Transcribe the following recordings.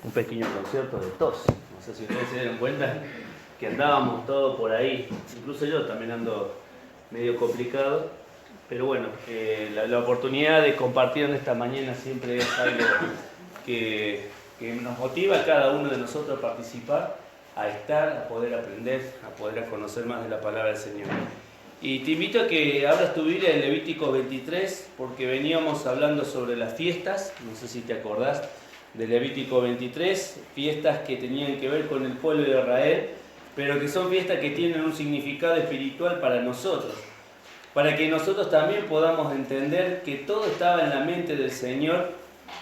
un pequeño concierto de tos. No sé si ustedes se dieron cuenta que andábamos todos por ahí. Incluso yo también ando medio complicado. Pero bueno, la oportunidad de compartir en esta mañana siempre es algo que nos motiva a cada uno de nosotros a participar, a estar, a poder aprender, a poder conocer más de la palabra del Señor. Y te invito a que abras tu Biblia en Levítico 23, porque veníamos hablando sobre las fiestas, no sé si te acordás de Levítico 23, fiestas que tenían que ver con el pueblo de Israel, pero que son fiestas que tienen un significado espiritual para nosotros, para que nosotros también podamos entender que todo estaba en la mente del Señor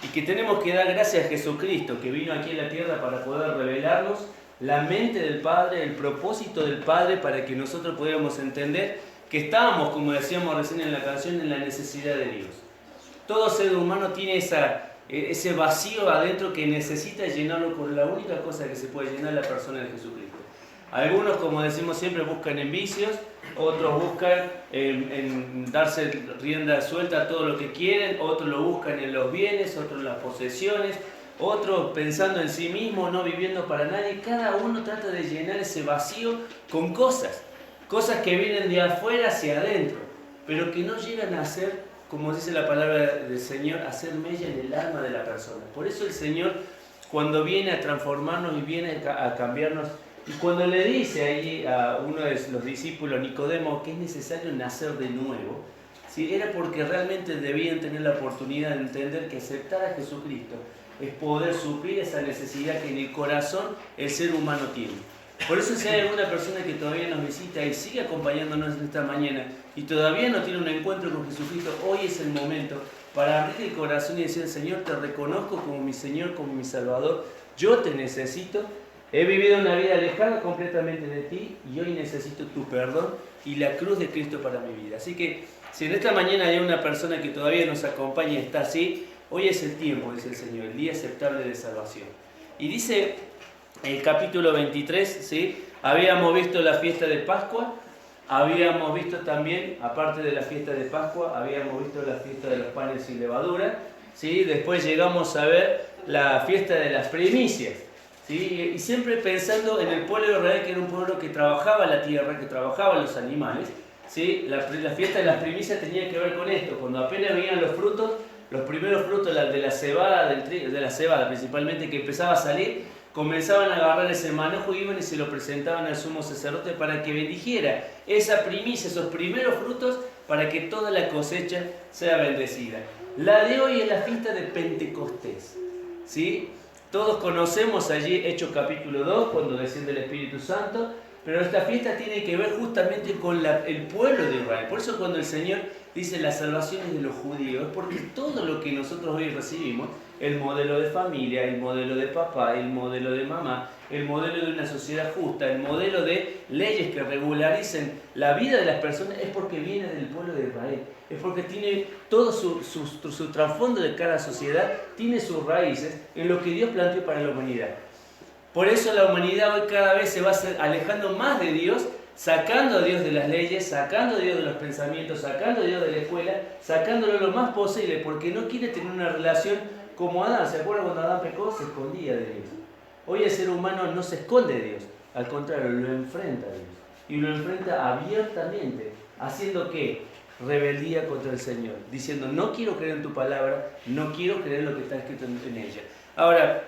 y que tenemos que dar gracias a Jesucristo, que vino aquí en la tierra para poder revelarnos la mente del Padre, el propósito del Padre, para que nosotros pudiéramos entender que estábamos, como decíamos recién en la canción, en la necesidad de Dios. Todo ser humano tiene ese vacío adentro que necesita llenarlo con la única cosa que se puede llenar, la persona de Jesucristo. Algunos, como decimos siempre, buscan en vicios, otros buscan en darse rienda suelta a todo lo que quieren, otros lo buscan en los bienes, otros en las posesiones, otros pensando en sí mismo, no viviendo para nadie. Cada uno trata de llenar ese vacío con cosas que vienen de afuera hacia adentro, pero que no llegan a ser, como dice la palabra del Señor, a hacer mella en el alma de la persona. Por eso el Señor, cuando viene a transformarnos y viene a cambiarnos, y cuando le dice ahí a uno de los discípulos, Nicodemo, que es necesario nacer de nuevo, ¿sí? Era porque realmente debían tener la oportunidad de entender que aceptar a Jesucristo es poder suplir esa necesidad que en el corazón el ser humano tiene. Por eso, si hay alguna persona que todavía nos visita y sigue acompañándonos esta mañana y todavía no tiene un encuentro con Jesucristo, hoy es el momento para abrir el corazón y decir: Señor, te reconozco como mi Señor, como mi Salvador, yo te necesito. He vivido una vida alejada completamente de ti y hoy necesito tu perdón y la cruz de Cristo para mi vida. Así que si en esta mañana hay una persona que todavía nos acompaña y está así, hoy es el tiempo, dice el Señor, el día aceptable de salvación. Y dice el capítulo 23, ¿sí? Habíamos visto la fiesta de Pascua, habíamos visto también, aparte de la fiesta de Pascua, habíamos visto la fiesta de los panes sin levadura, ¿sí? Después llegamos a ver la fiesta de las primicias. ¿Sí? Y siempre pensando en el pueblo de Israel, que era un pueblo que trabajaba la tierra, que trabajaba los animales, ¿sí? La fiesta de las primicias tenía que ver con esto. Cuando apenas venían los frutos, los primeros frutos de la cebada, de la cebada principalmente, que empezaba a salir, comenzaban a agarrar ese manojo, iban y se lo presentaban al sumo sacerdote para que bendijera esa primicia, esos primeros frutos, para que toda la cosecha sea bendecida. La de hoy es la fiesta de Pentecostés, ¿sí? Todos conocemos allí Hechos capítulo 2, cuando desciende el Espíritu Santo, pero esta fiesta tiene que ver justamente con el pueblo de Israel. Por eso cuando el Señor dice la salvación es de los judíos, es porque todo lo que nosotros hoy recibimos, el modelo de familia, el modelo de papá, el modelo de mamá, el modelo de una sociedad justa, el modelo de leyes que regularicen la vida de las personas, es porque viene del pueblo de Israel. Es porque tiene todo su trasfondo de cada sociedad, tiene sus raíces en lo que Dios planteó para la humanidad. Por eso la humanidad hoy cada vez se va alejando más de Dios, sacando a Dios de las leyes, sacando a Dios de los pensamientos, sacando a Dios de la escuela, sacándolo lo más posible, porque no quiere tener una relación como Adán. ¿Se acuerdan cuando Adán pecó? Se escondía de Dios. Hoy el ser humano no se esconde de Dios, al contrario, lo enfrenta a Dios. Y lo enfrenta abiertamente, haciendo ¿qué? Rebeldía contra el Señor, diciendo: no quiero creer en tu palabra, no quiero creer en lo que está escrito en ella. Ahora,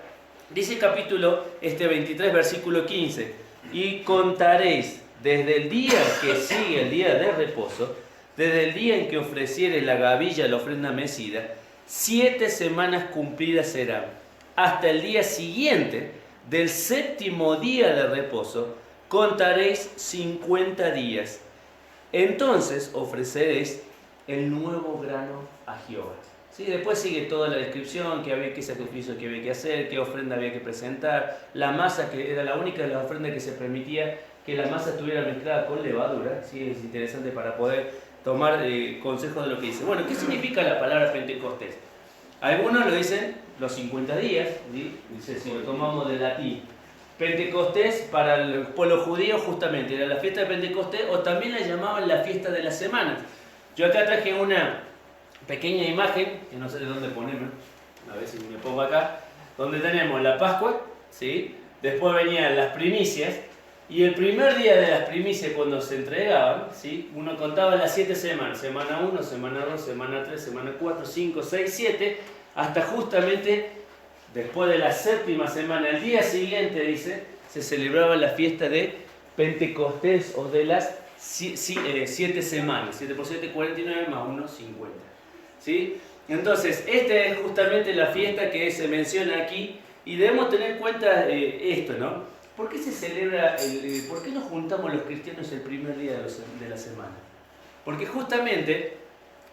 dice el capítulo 23, versículo 15: y contaréis desde el día que sigue el día de reposo, desde el día en que ofrecieres la gavilla, la ofrenda mecida, 7 semanas cumplidas serán, hasta el día siguiente del 7º día de reposo, contaréis 50 días. Entonces ofreceréis el nuevo grano a Jehová. ¿Sí? Después sigue toda la descripción, qué sacrificio que había que hacer, qué ofrenda había que presentar, la masa, que era la única de las ofrendas que se permitía que la masa estuviera mezclada con levadura. ¿Sí? Es interesante para poder tomar consejo de lo que dice. Bueno, ¿qué significa la palabra Pentecostés? Algunos lo dicen los 50 días, ¿sí? Dice, si lo tomamos del latín. Pentecostés para el pueblo judío justamente era la fiesta de Pentecostés, o también la llamaban la fiesta de las semanas. Yo acá traje una pequeña imagen, que no sé de dónde ponerme, a ver si me pongo acá, donde tenemos la Pascua, ¿sí? Después venían las primicias, y el primer día de las primicias cuando se entregaban, ¿sí? Uno contaba las 7 semanas, semana 1, semana 2, semana 3, semana 4, 5, 6, 7, hasta justamente después de la séptima semana, el día siguiente, dice, se celebraba la fiesta de Pentecostés o de las 7 semanas, 7 por 7, 49 más 1, 50. ¿Sí? Entonces, esta es justamente la fiesta que se menciona aquí y debemos tener en cuenta esto, ¿no? ¿Por qué se celebra, por qué nos juntamos los cristianos el primer día de la semana? Porque justamente,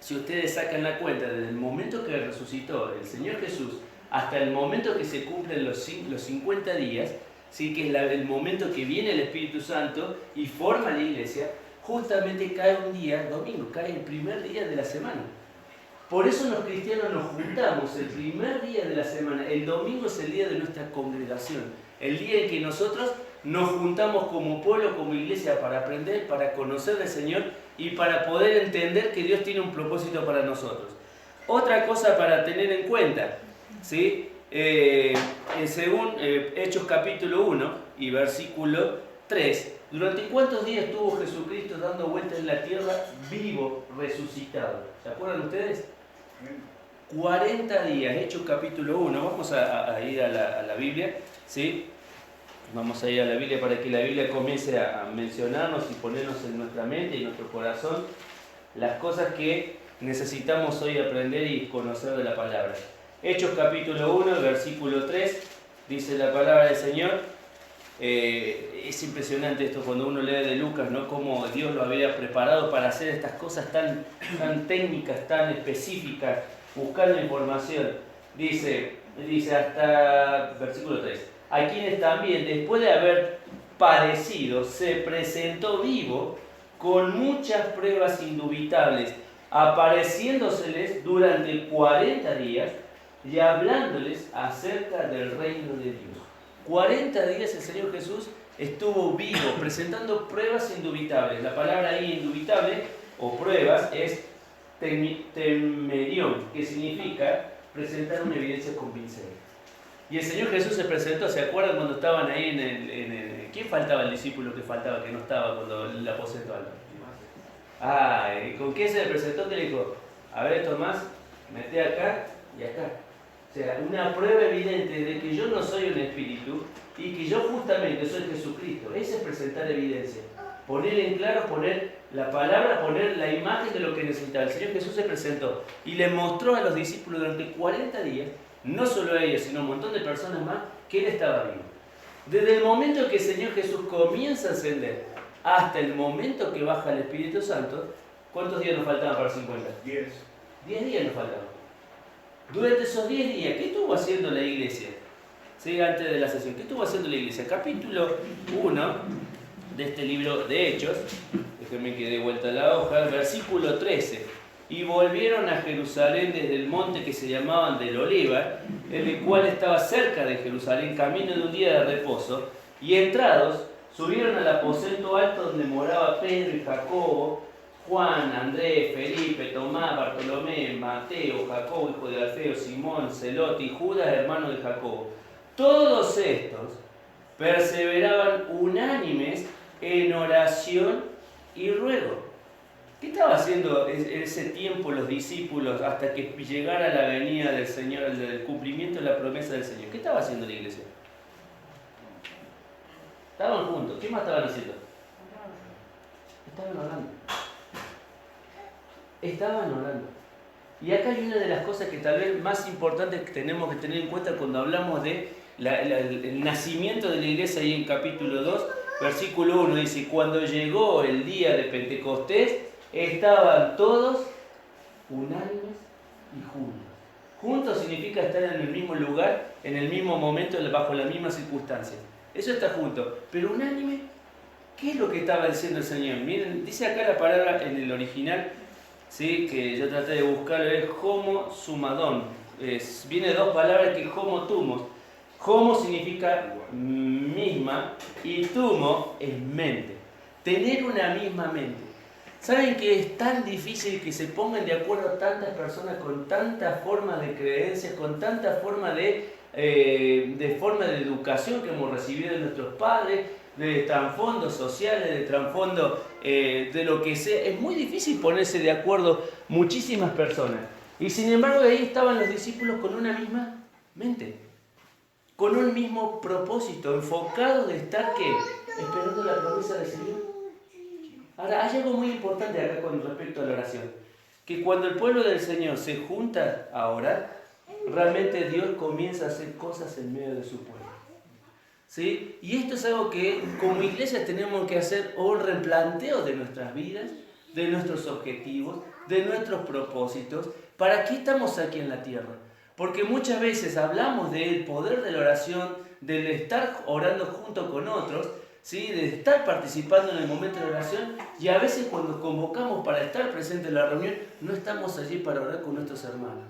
si ustedes sacan la cuenta, desde el momento que resucitó el Señor Jesús hasta el momento que se cumplen los 50 días, ¿sí? Que es el momento que viene el Espíritu Santo y forma la iglesia, justamente cae un día, domingo, cae el primer día de la semana. Por eso los cristianos nos juntamos el primer día de la semana. El domingo es el día de nuestra congregación, el día en que nosotros nos juntamos como pueblo, como iglesia, para aprender, para conocer al Señor y para poder entender que Dios tiene un propósito para nosotros. Otra cosa para tener en cuenta, ¿sí? Según Hechos capítulo 1 y versículo 3, ¿durante cuántos días estuvo Jesucristo dando vueltas en la tierra vivo, resucitado? ¿Se acuerdan ustedes? 40 días, Hechos capítulo 1. Vamos a ir a la Biblia, ¿sí? Vamos a ir a la Biblia para que la Biblia comience a mencionarnos y ponernos en nuestra mente y en nuestro corazón las cosas que necesitamos hoy aprender y conocer de la palabra. Hechos capítulo 1, versículo 3, dice la palabra del Señor. Es impresionante esto cuando uno lee de Lucas, ¿no? Cómo Dios lo había preparado para hacer estas cosas tan técnicas, tan específicas, buscando información. Dice hasta versículo 3, a quienes también, después de haber padecido, se presentó vivo con muchas pruebas indubitables, apareciéndoseles durante 40 días y hablándoles acerca del reino de Dios. 40 días el Señor Jesús estuvo vivo, presentando pruebas indubitables. La palabra ahí indubitable o pruebas es temerión, que significa presentar una evidencia convincente. Y el Señor Jesús se presentó, ¿se acuerdan cuando estaban ahí en el ¿quién faltaba el discípulo que faltaba, que no estaba cuando el aposento alto? ¿Con qué se le presentó? Que le dijo, a ver Tomás, mete acá y acá. O sea, una prueba evidente de que yo no soy un espíritu y que yo justamente soy Jesucristo. Ese es presentar evidencia. Poner en claro, poner la palabra, poner la imagen de lo que necesitaba. El Señor Jesús se presentó y le mostró a los discípulos durante 40 días, no solo a ellos, sino a un montón de personas más, que Él estaba vivo. Desde el momento que el Señor Jesús comienza a ascender hasta el momento que baja el Espíritu Santo, ¿cuántos días nos faltaban para 50? 10. 10 días nos faltaban. Durante esos 10 días, ¿qué estuvo haciendo la iglesia? ¿Sí? Antes de la sesión, ¿qué estuvo haciendo la iglesia? Capítulo 1 de este libro de Hechos, déjenme que dé vuelta la hoja, versículo 13. Y volvieron a Jerusalén desde el monte que se llamaban del Oliva, el cual estaba cerca de Jerusalén, camino de un día de reposo, y entrados, subieron al aposento alto donde moraba Pedro y Jacobo, Juan, Andrés, Felipe, Tomás, Bartolomé, Mateo, Jacobo, hijo de Alfeo, Simón, Celote y Judas, hermano de Jacobo. Todos estos perseveraban unánimes en oración y ruego. ¿Qué estaba haciendo en ese tiempo los discípulos hasta que llegara la venida del Señor, el cumplimiento de la promesa del Señor? ¿Qué estaba haciendo la iglesia? Estaban juntos. ¿Qué más estaban haciendo? Estaban orando. Estaban orando. Y acá hay una de las cosas que tal vez más importantes que tenemos que tener en cuenta cuando hablamos de el nacimiento de la iglesia, ahí en capítulo 2, versículo 1, dice, cuando llegó el día de Pentecostés, estaban todos unánimes y juntos. Juntos significa estar en el mismo lugar, en el mismo momento, bajo las mismas circunstancias. Eso está junto. Pero unánime, ¿qué es lo que estaba diciendo el Señor? Miren, dice acá la palabra en el original, ¿sí? Que yo traté de buscarlo, es homo sumadón. Viene de dos palabras que homo tumos. Homo significa misma y tumo es mente. Tener una misma mente. ¿Saben que es tan difícil que se pongan de acuerdo tantas personas con tantas formas de creencias, con tantas formas de de forma de educación que hemos recibido de nuestros padres, de trasfondos sociales, de trasfondo de lo que sea. Es muy difícil ponerse de acuerdo muchísimas personas. Y sin embargo ahí estaban los discípulos con una misma mente, con un mismo propósito, enfocados de estar ¿qué? Esperando la promesa del Señor. Ahora, hay algo muy importante acá con respecto a la oración, que cuando el pueblo del Señor se junta a orar, realmente Dios comienza a hacer cosas en medio de su pueblo. ¿Sí? Y esto es algo que como iglesia tenemos que hacer un replanteo de nuestras vidas, de nuestros objetivos, de nuestros propósitos. ¿Para qué estamos aquí en la tierra? Porque muchas veces hablamos del poder de la oración, del estar orando junto con otros, ¿sí? De estar participando en el momento de oración, y a veces cuando convocamos para estar presente en la reunión, no estamos allí para orar con nuestros hermanos.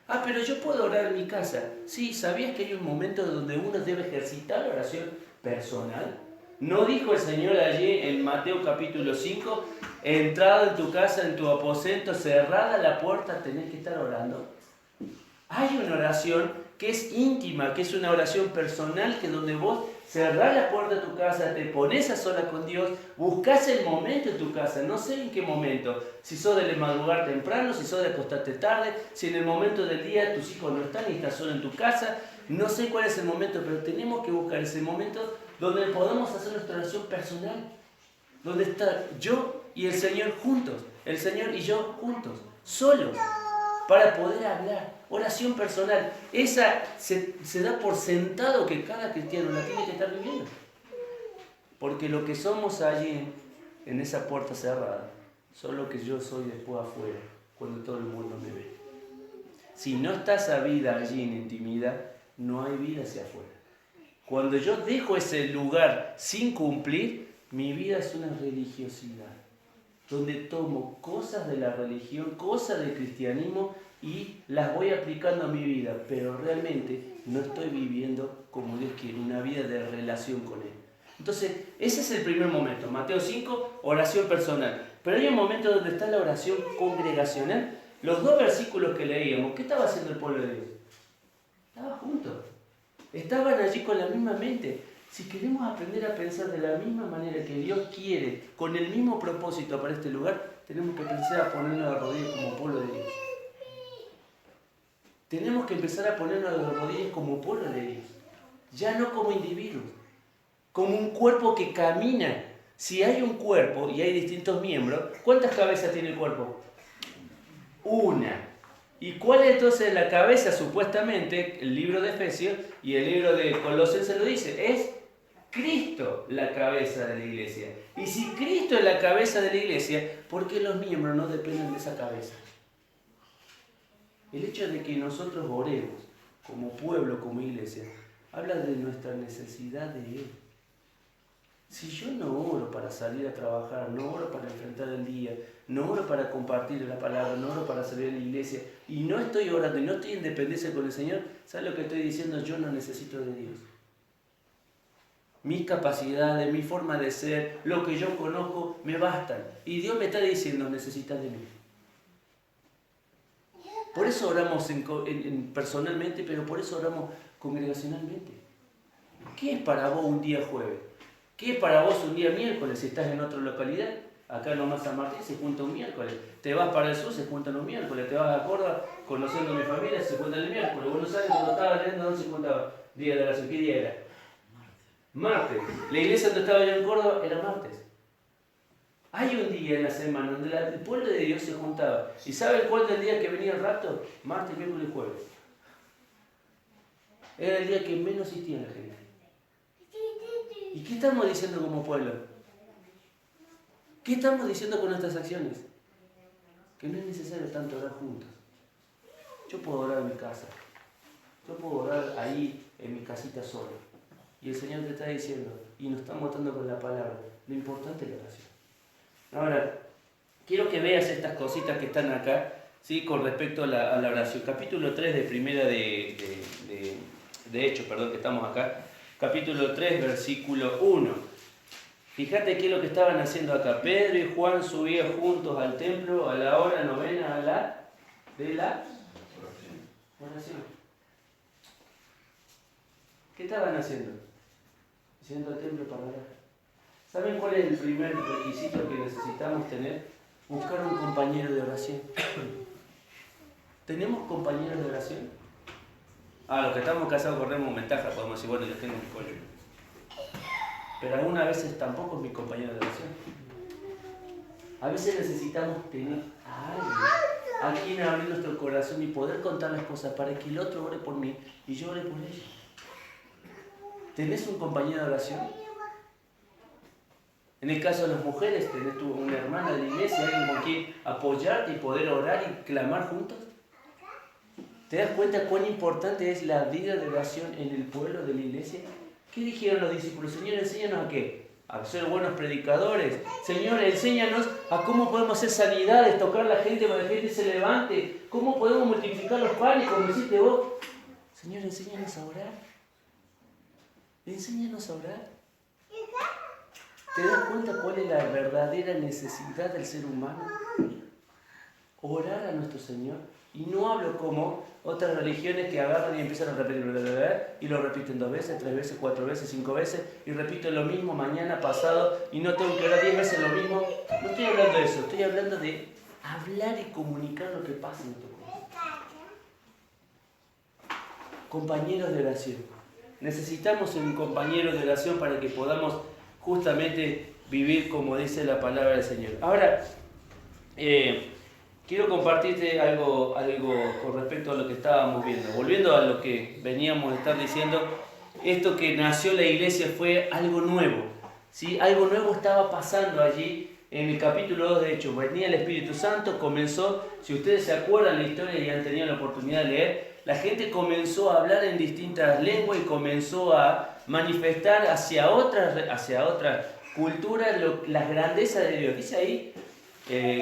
Ah, pero yo puedo orar en mi casa. Sí, ¿sabías que hay un momento donde uno debe ejercitar la oración personal? ¿No dijo el Señor allí en Mateo capítulo 5, entrado en tu casa, en tu aposento, cerrada la puerta, tenés que estar orando? Hay una oración que es íntima, que es una oración personal, que donde vos cerrás la puerta de tu casa, te pones a sola con Dios, buscás el momento en tu casa, no sé en qué momento, si sos de madrugar temprano, si sos de acostarte tarde, si en el momento del día tus hijos no están y estás solo en tu casa, no sé cuál es el momento, pero tenemos que buscar ese momento donde podamos hacer nuestra oración personal, donde está yo y el Señor juntos, el Señor y yo juntos, solos, para poder hablar. Oración personal. Esa se da por sentado que cada cristiano la tiene que estar viviendo. Porque lo que somos allí, en esa puerta cerrada, son lo que yo soy después afuera, cuando todo el mundo me ve. Si no está esa vida allí en intimidad, no hay vida hacia afuera. Cuando yo dejo ese lugar sin cumplir, mi vida es una religiosidad, donde tomo cosas de la religión, cosas del cristianismo y las voy aplicando a mi vida, pero realmente no estoy viviendo como Dios quiere, una vida de relación con Él. Entonces, ese es el primer momento. Mateo 5, oración personal. Pero hay un momento donde está la oración congregacional. Los dos versículos que leíamos, ¿qué estaba haciendo el pueblo de Dios? Estaba juntos. Estaban allí con la misma mente. Si queremos aprender a pensar de la misma manera que Dios quiere, con el mismo propósito para este lugar, tenemos que empezar a ponernos de rodillas como pueblo de Dios. Tenemos que empezar a ponernos de rodillas como pueblo de Dios. Ya no como individuos, como un cuerpo que camina. Si hay un cuerpo y hay distintos miembros, ¿cuántas cabezas tiene el cuerpo? Una. ¿Y cuál es entonces la cabeza? Supuestamente, el libro de Efesios y el libro de Colosenses lo dice, es Cristo la cabeza de la iglesia. Y si Cristo es la cabeza de la iglesia, ¿por qué los miembros no dependen de esa cabeza? El hecho de que nosotros oremos como pueblo, como iglesia, habla de nuestra necesidad de Él. Si yo no oro para salir a trabajar, no oro para enfrentar el día, no oro para compartir la palabra, no oro para salir a la iglesia, y no estoy orando y no estoy en dependencia con el Señor, ¿sabes lo que estoy diciendo? Yo no necesito de Dios. Mis capacidades, mi forma de ser, lo que yo conozco, me bastan. Y Dios me está diciendo, necesitas de mí. Por eso oramos personalmente, pero por eso oramos congregacionalmente. ¿Qué es para vos un día jueves? ¿Qué es para vos un día miércoles si estás en otra localidad? Acá nomás San Martín se junta un miércoles. Te vas para el sur, se juntan un miércoles. Te vas a Córdoba, conociendo a mi familia, se juntan el miércoles. Buenos Aires, cuando estaba leyendo, ¿dónde se juntaba? Día de la ¿qué día era? Martes. La iglesia donde estaba yo en Córdoba era martes. Hay un día en la semana donde el pueblo de Dios se juntaba. ¿Y saben cuál del día que venía el rapto? Martes, miércoles y jueves. Era el día que menos existía la gente. ¿Y qué estamos diciendo como pueblo? ¿Qué estamos diciendo con nuestras acciones? Que no es necesario tanto orar juntos. Yo puedo orar en mi casa. Yo puedo orar ahí en mi casita solo. Y el Señor te está diciendo, y nos está mostrando con la palabra, lo importante es la oración. Ahora, quiero que veas estas cositas que están acá, ¿sí? Con respecto a la oración. Capítulo 3 de primera de Hechos, que estamos acá. Capítulo 3, versículo 1. Fíjate qué es lo que estaban haciendo acá. Pedro y Juan subían juntos al templo a la hora novena de la oración. ¿Qué estaban haciendo? Yendo al templo para orar. ¿Saben cuál es el primer requisito que necesitamos tener? Buscar un compañero de oración. ¿Tenemos compañeros de oración? Los que estamos casados corremos ventaja, podemos decir, bueno, yo tengo mi cónyuge. Pero algunas veces tampoco es mi compañero de oración. A veces necesitamos tener a alguien a quien abrir nuestro corazón y poder contar las cosas para que el otro ore por mí y yo ore por ella. ¿Tenés un compañero de oración? En el caso de las mujeres, ¿tenés tú una hermana de la iglesia, alguien con quien apoyarte y poder orar y clamar juntos? ¿Te das cuenta cuán importante es la vida de oración en el pueblo de la iglesia? ¿Qué dijeron los discípulos? Señor, enséñanos a qué. A ser buenos predicadores. Señor, enséñanos a cómo podemos hacer sanidades, tocar a la gente para que la gente se levante. ¿Cómo podemos multiplicar los panes como hiciste vos? Señor, enséñanos a orar. Enséñanos a orar. ¿Te das cuenta cuál es la verdadera necesidad del ser humano? Orar a nuestro Señor. Y no hablo como otras religiones que agarran y empiezan a repetir y lo repiten 2 veces, 3 veces, 4 veces, 5 veces y repito lo mismo mañana, pasado y no tengo que orar 10 veces lo mismo. No estoy hablando de eso, estoy hablando de hablar y comunicar lo que pasa en tu corazón. Compañeros de oración. Necesitamos un compañero de oración para que podamos justamente vivir como dice la palabra del Señor. Ahora, quiero compartirte algo con respecto a lo que estábamos viendo. Volviendo a lo que veníamos a estar diciendo, esto que nació la iglesia fue algo nuevo. ¿Sí? Algo nuevo estaba pasando allí en el capítulo 2 de Hechos. Venía el Espíritu Santo, comenzó, si ustedes se acuerdan la historia y han tenido la oportunidad de leer, la gente comenzó a hablar en distintas lenguas y comenzó a manifestar hacia otras culturas las grandezas de Dios. Dice ahí,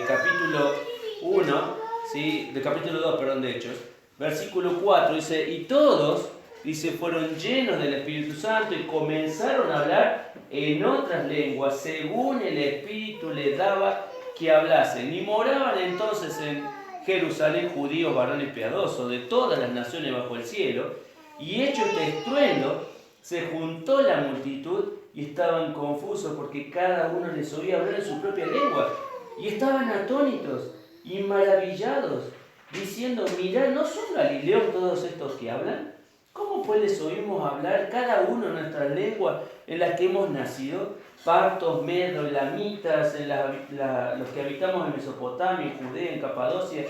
capítulo 1, ¿sí? Capítulo 2, perdón, de Hechos, versículo 4, dice, y todos, dice, fueron llenos del Espíritu Santo y comenzaron a hablar en otras lenguas, según el Espíritu les daba que hablasen. Y moraban entonces en Jerusalén judíos, varones piadosos, de todas las naciones bajo el cielo, y hecho este estruendo, se juntó la multitud y estaban confusos porque cada uno les oía hablar en su propia lengua, y estaban atónitos y maravillados, diciendo, mirad, ¿no son galileos todos estos que hablan? ¿Cómo pues les oímos hablar cada uno en nuestra lengua en la que hemos nacido? Partos, medos, elamitas, los que habitamos en Mesopotamia, en Judea, en Capadocia,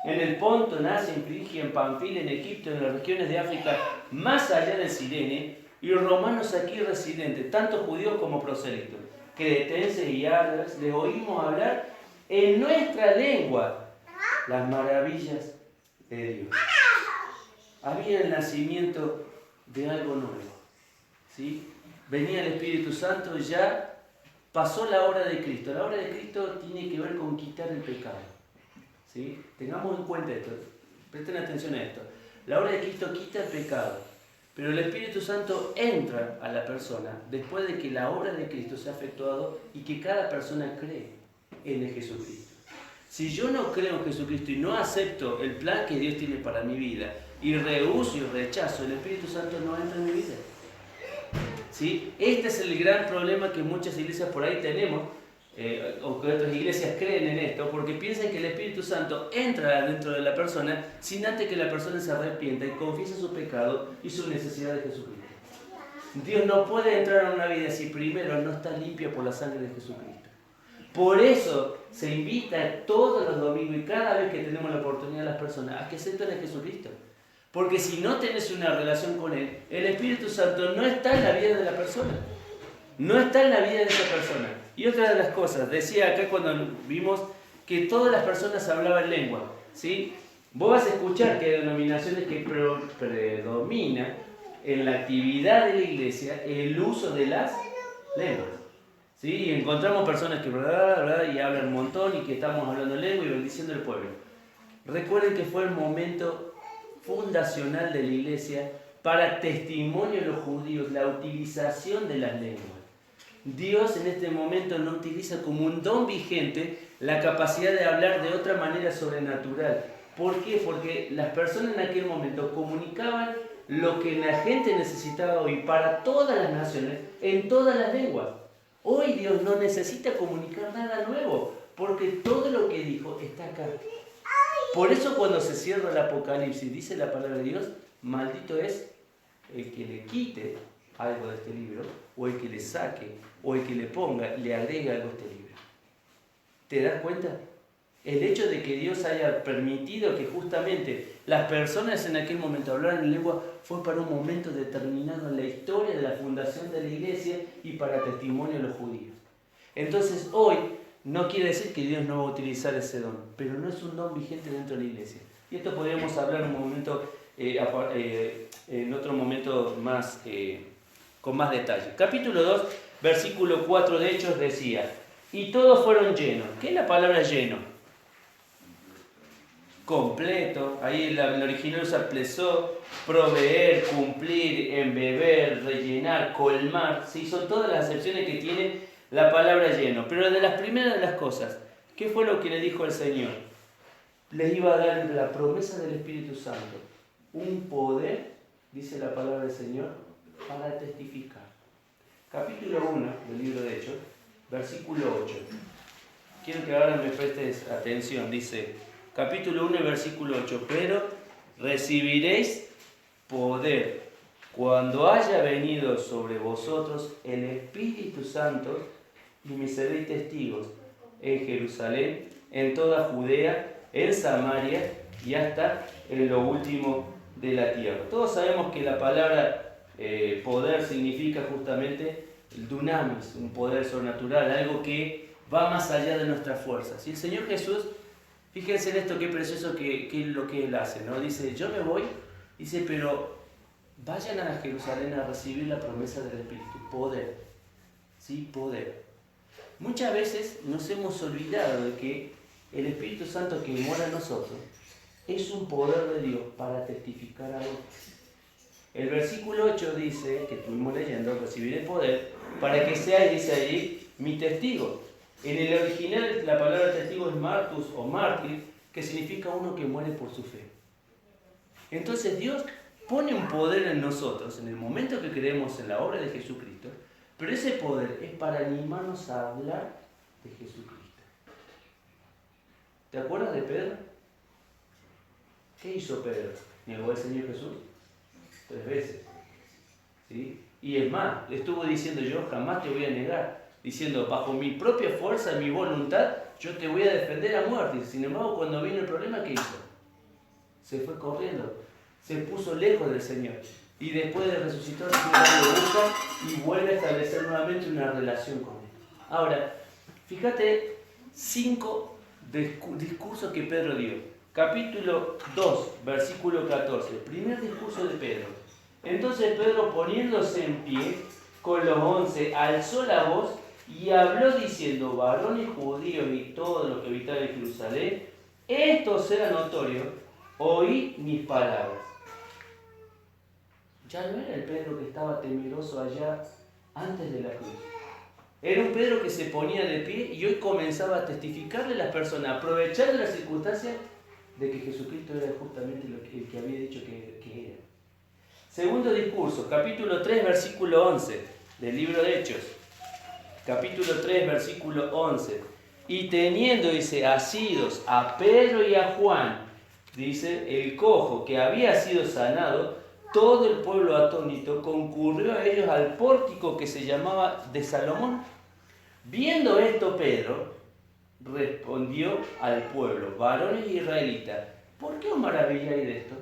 en el Ponto, en Asia, en Frigia, en Panfilia, en Egipto, en las regiones de África, más allá del Cirene, y romanos aquí residentes, tanto judíos como prosélitos, cretenses y árabes, les oímos hablar en nuestra lengua las maravillas de Dios. Había el nacimiento de algo nuevo, ¿sí? Venía el Espíritu Santo y ya pasó la obra de Cristo. La obra de Cristo tiene que ver con quitar el pecado, ¿sí? Tengamos en cuenta esto, presten atención a esto. La obra de Cristo quita el pecado, pero el Espíritu Santo entra a la persona después de que la obra de Cristo se ha efectuado y que cada persona cree en el Jesucristo. Si yo no creo en Jesucristo y no acepto el plan que Dios tiene para mi vida y rehúso y rechazo, el Espíritu Santo no entra en mi vida. ¿Sí? Este es el gran problema que muchas iglesias por ahí tenemos, o que otras iglesias creen en esto, porque piensan que el Espíritu Santo entra dentro de la persona sin antes que la persona se arrepienta y confiese su pecado y su necesidad de Jesucristo. Dios no puede entrar a una vida si primero no está limpia por la sangre de Jesucristo. Por eso se invita todos los domingos y cada vez que tenemos la oportunidad a las personas a que acepten a Jesucristo. Porque si no tenés una relación con Él, el Espíritu Santo no está en la vida de la persona. No está en la vida de esa persona. Y otra de las cosas, decía acá cuando vimos que todas las personas hablaban lengua, ¿sí? Vos vas a escuchar que hay denominaciones que predomina en la actividad de la iglesia el uso de las lenguas. ¿Sí? Y encontramos personas que y hablan un montón y que estamos hablando lengua y bendiciendo el pueblo. Recuerden que fue el momento fundacional de la iglesia para testimonio de los judíos, la utilización de las lenguas. Dios en este momento no utiliza como un don vigente la capacidad de hablar de otra manera sobrenatural. ¿Por qué? Porque las personas en aquel momento comunicaban lo que la gente necesitaba hoy para todas las naciones, en todas las lenguas. Hoy Dios no necesita comunicar nada nuevo, porque todo lo que dijo está acá. Por eso cuando se cierra el Apocalipsis, dice la palabra de Dios, maldito es el que le quite algo de este libro, o el que le saque, o el que le ponga, le agregue algo a este libro. ¿Te das cuenta? El hecho de que Dios haya permitido que justamente las personas en aquel momento hablaran en lengua fue para un momento determinado en la historia de la fundación de la iglesia y para testimonio de los judíos. Entonces hoy no quiere decir que Dios no va a utilizar ese don, pero no es un don vigente dentro de la iglesia. Y esto podríamos hablar en un momento, en otro momento más, con más detalle. Capítulo 2, versículo 4 de Hechos decía, y todos fueron llenos. ¿Qué es la palabra lleno? Completo. Ahí en el original usa plesó, proveer, cumplir, embeber, rellenar, colmar. ¿Sí? Son todas las acepciones que tiene la palabra lleno. Pero de las primeras de las cosas, ¿qué fue lo que le dijo el Señor? Le iba a dar la promesa del Espíritu Santo. Un poder, dice la palabra del Señor, para testificar. Capítulo 1 del libro de Hechos, versículo 8. Quiero que ahora me prestes atención. Dice, capítulo 1, versículo 8. Pero recibiréis poder cuando haya venido sobre vosotros el Espíritu Santo y me seréis testigos en Jerusalén, en toda Judea, en Samaria y hasta en lo último de la tierra. Todos sabemos que la palabra poder significa justamente el dunamis, un poder sobrenatural, algo que va más allá de nuestras fuerzas. Y el Señor Jesús, fíjense en esto, qué precioso que es lo que Él hace, ¿no? Dice, yo me voy, dice, pero vayan a Jerusalén a recibir la promesa del Espíritu, poder, ¿sí? Poder. Muchas veces nos hemos olvidado de que el Espíritu Santo que mora en nosotros es un poder de Dios para testificar a otros. El versículo 8 dice, que estuvimos leyendo, recibiré poder para que seáis, dice allí, mi testigo. En el original la palabra testigo es martus o mártir, que significa uno que muere por su fe. Entonces Dios pone un poder en nosotros en el momento que creemos en la obra de Jesucristo, pero ese poder es para animarnos a hablar de Jesucristo. ¿Te acuerdas de Pedro? ¿Qué hizo Pedro? ¿Negó al Señor Jesús? 3 veces. ¿Sí? Y es más, le estuvo diciendo, yo jamás te voy a negar, diciendo, bajo mi propia fuerza, mi voluntad, yo te voy a defender a muerte. Sin embargo, cuando vino el problema, ¿qué hizo? Se fue corriendo, se puso lejos del Señor. Y después de resucitar, el Señor lo busca y vuelve a establecer nuevamente una relación con Él. Ahora, fíjate 5 discursos que Pedro dio. Capítulo 2, versículo 14. Primer discurso de Pedro. Entonces Pedro, poniéndose en pie con los 11, alzó la voz y habló diciendo, varones judíos y todos los que habitaban en Jerusalén, esto será notorio, oí mis palabras. Ya no era el Pedro que estaba temeroso allá antes de la cruz. Era un Pedro que se ponía de pie y hoy comenzaba a testificarle a las personas, aprovechando las circunstancias de que Jesucristo era justamente el que había dicho que era. Segundo discurso, capítulo 3, versículo 11 del libro de Hechos. Capítulo 3, versículo 11. Y teniendo, dice, asidos a Pedro y a Juan, dice, el cojo que había sido sanado, todo el pueblo atónito concurrió a ellos al pórtico que se llamaba de Salomón. Viendo esto, Pedro respondió al pueblo, varones israelitas, ¿por qué os maravilláis de esto?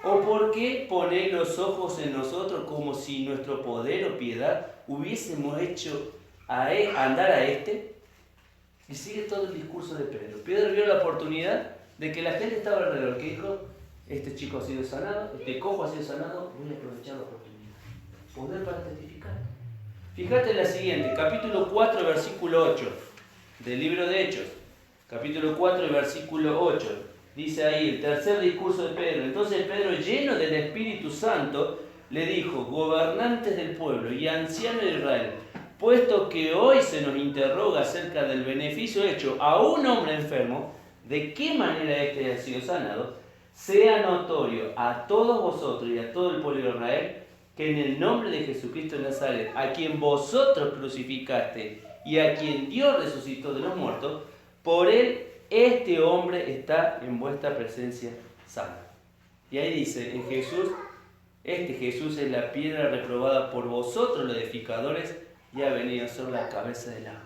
¿O por qué ponéis los ojos en nosotros como si nuestro poder o piedad hubiésemos hecho andar a este? Y sigue todo el discurso de Pedro. Pedro vio la oportunidad de que la gente estaba alrededor, que dijo, este chico ha sido sanado, este cojo ha sido sanado, voy a aprovechar la oportunidad. Poder para testificar. Fíjate en la siguiente, capítulo 4, versículo 8 del libro de Hechos. Capítulo 4, versículo 8. Dice ahí el tercer discurso de Pedro. Entonces Pedro, lleno del Espíritu Santo, le dijo, gobernantes del pueblo y ancianos de Israel, puesto que hoy se nos interroga acerca del beneficio hecho a un hombre enfermo, de qué manera éste ha sido sanado, sea notorio a todos vosotros y a todo el pueblo de Israel que en el nombre de Jesucristo de Nazaret, a quien vosotros crucificaste y a quien Dios resucitó de los muertos, por él este hombre está en vuestra presencia sano. Y ahí dice, en Jesús, este Jesús es la piedra reprobada por vosotros los edificadores y ha venido a ser la cabeza del ángulo.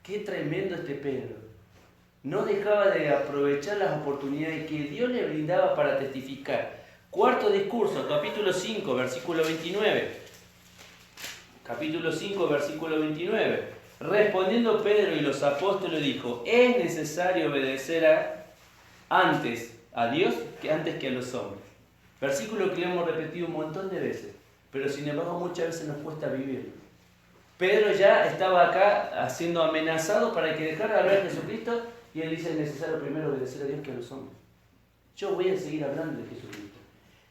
Qué tremendo este Pedro. No dejaba de aprovechar las oportunidades que Dios le brindaba para testificar. Cuarto discurso, capítulo 5, versículo 29. Capítulo 5, versículo 29. Respondiendo Pedro y los apóstoles dijo, es necesario obedecer antes a Dios que antes que a los hombres. Versículo que le hemos repetido un montón de veces, pero sin embargo muchas veces nos cuesta vivirlo. Pedro ya estaba acá siendo amenazado para que dejara de hablar de Jesucristo y él dice, es necesario primero obedecer a Dios que a los hombres. Yo voy a seguir hablando de Jesucristo.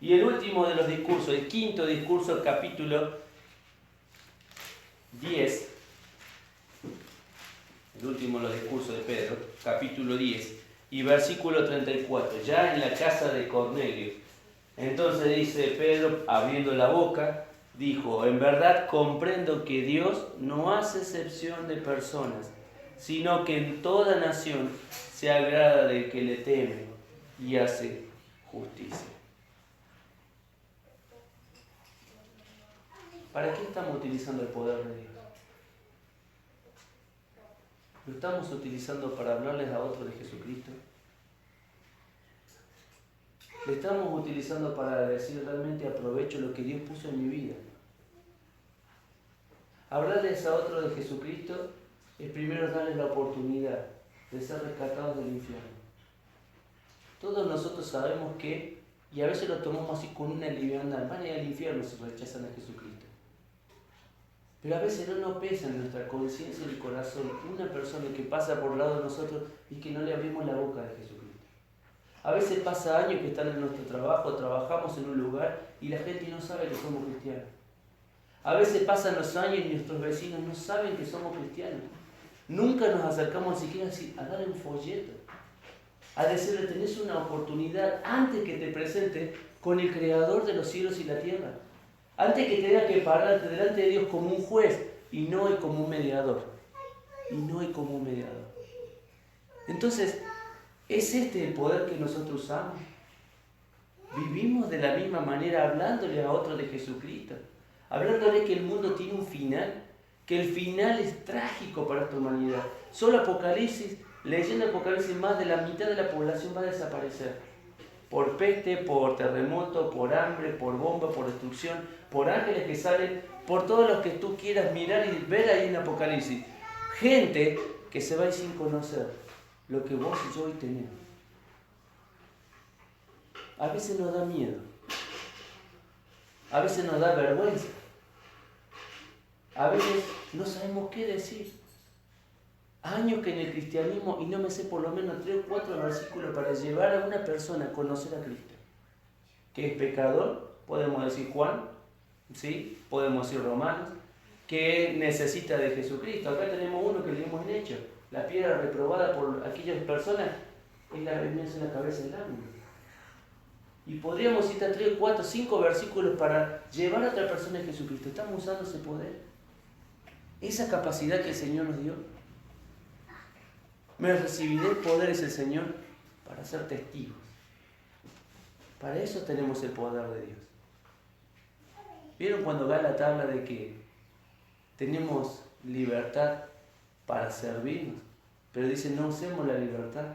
Y el último de los discursos, el quinto discurso, capítulo 10, el último de los discursos de Pedro, capítulo 10 y versículo 34, ya en la casa de Cornelio. Entonces dice Pedro, abriendo la boca, dijo, en verdad comprendo que Dios no hace excepción de personas, sino que en toda nación se agrada del que le teme y hace justicia. ¿Para qué estamos utilizando el poder de Dios? ¿Lo estamos utilizando para hablarles a otros de Jesucristo? ¿Lo estamos utilizando para decir realmente aprovecho lo que Dios puso en mi vida? Hablarles a otros de Jesucristo es primero darles la oportunidad de ser rescatados del infierno. Todos nosotros sabemos que, y a veces lo tomamos así con una liviandad, van a ir al infierno si rechazan a Jesucristo. Pero a veces no nos pesa en nuestra conciencia y el corazón una persona que pasa por el lado de nosotros y que no le abrimos la boca de Jesucristo. A veces pasa años que están en nuestro trabajo, trabajamos en un lugar y la gente no sabe que somos cristianos. A veces pasan los años y nuestros vecinos no saben que somos cristianos. Nunca nos acercamos siquiera a darle un folleto, a decirle, tenés una oportunidad antes que te presente con el Creador de los cielos y la tierra. Antes que tengas que pararte delante de Dios como un juez y no como un mediador. Y no como un mediador. Entonces, ¿es este el poder que nosotros usamos? ¿Vivimos de la misma manera hablándole a otros de Jesucristo? Hablándole que el mundo tiene un final, que el final es trágico para esta humanidad. Solo Apocalipsis, leyendo Apocalipsis, más de la mitad de la población va a desaparecer. Por peste, por terremoto, por hambre, por bomba, por destrucción, por ángeles que salen, por todos los que tú quieras mirar y ver ahí en Apocalipsis. Gente que se va a ir sin conocer lo que vos y yo hoy tenemos. A veces nos da miedo. A veces nos da vergüenza. A veces no sabemos qué decir. Años que en el cristianismo y no me sé por lo menos 3 o 4 versículos para llevar a una persona a conocer a Cristo. Que es pecador, podemos decir Juan, ¿sí? Podemos decir Romanos, que necesita de Jesucristo. Acá tenemos uno que leemos en Hechos, la piedra reprobada por aquellas personas, es la cabeza del ángulo. Y podríamos citar 3, 4, 5 versículos para llevar a otra persona a Jesucristo. ¿Estamos usando ese poder? ¿Esa capacidad que el Señor nos dio? Me recibiré poderes el Señor para ser testigos. Para eso tenemos el poder de Dios. ¿Vieron cuando Gálatas habla de que tenemos libertad para servirnos? Pero dice, no usemos la libertad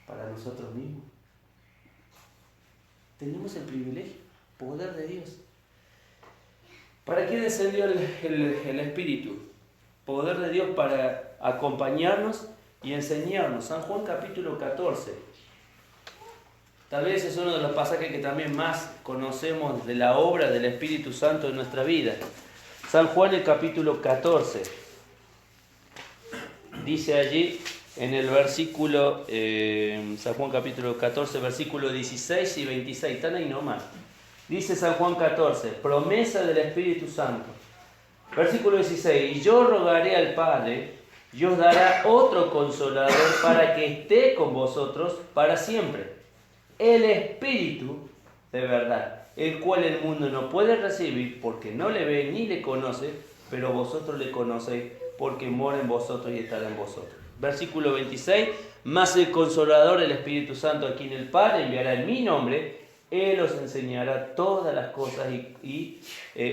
para nosotros mismos. Tenemos el privilegio, poder de Dios. ¿Para qué descendió el Espíritu? Poder de Dios para acompañarnos y enseñarnos. San Juan capítulo 14. Tal vez es uno de los pasajes que también más conocemos de la obra del Espíritu Santo en nuestra vida. San Juan el capítulo 14. Dice allí en el versículo, San Juan capítulo 14, versículo 16 y 26. Están ahí nomás. Dice San Juan 14, promesa del Espíritu Santo. Versículo 16. Y yo rogaré al Padre, y os dará otro consolador para que esté con vosotros para siempre. El Espíritu de verdad, el cual el mundo no puede recibir porque no le ve ni le conoce, pero vosotros le conocéis porque mora en vosotros y estará en vosotros. Versículo 26, mas el Consolador, el Espíritu Santo, a quien el Padre enviará en mi nombre, Él os enseñará todas las cosas y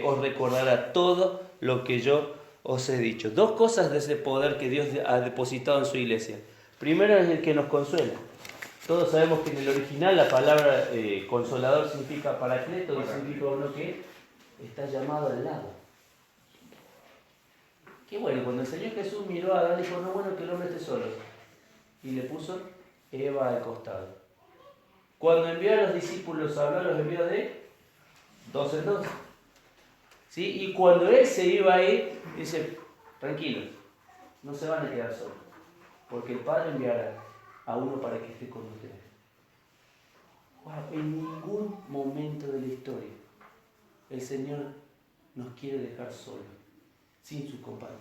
os recordará todo lo que yo os he dicho. Dos cosas de ese poder que Dios ha depositado en su iglesia. Primero es el que nos consuela. Todos sabemos que en el original la palabra consolador significa paracleto, que significa uno que está llamado al lado. Qué bueno, cuando el Señor Jesús miró a Adán, dijo, no es bueno que el hombre esté solo. Y le puso Eva al costado. Cuando envió a los discípulos a hablar, los envió de 2 en 2. ¿Sí? Y cuando Él se iba a ir, dice, tranquilos, no se van a quedar solos, porque el Padre enviará a uno para que esté con ustedes. Wow, en ningún momento de la historia el Señor nos quiere dejar solos, sin su compañero.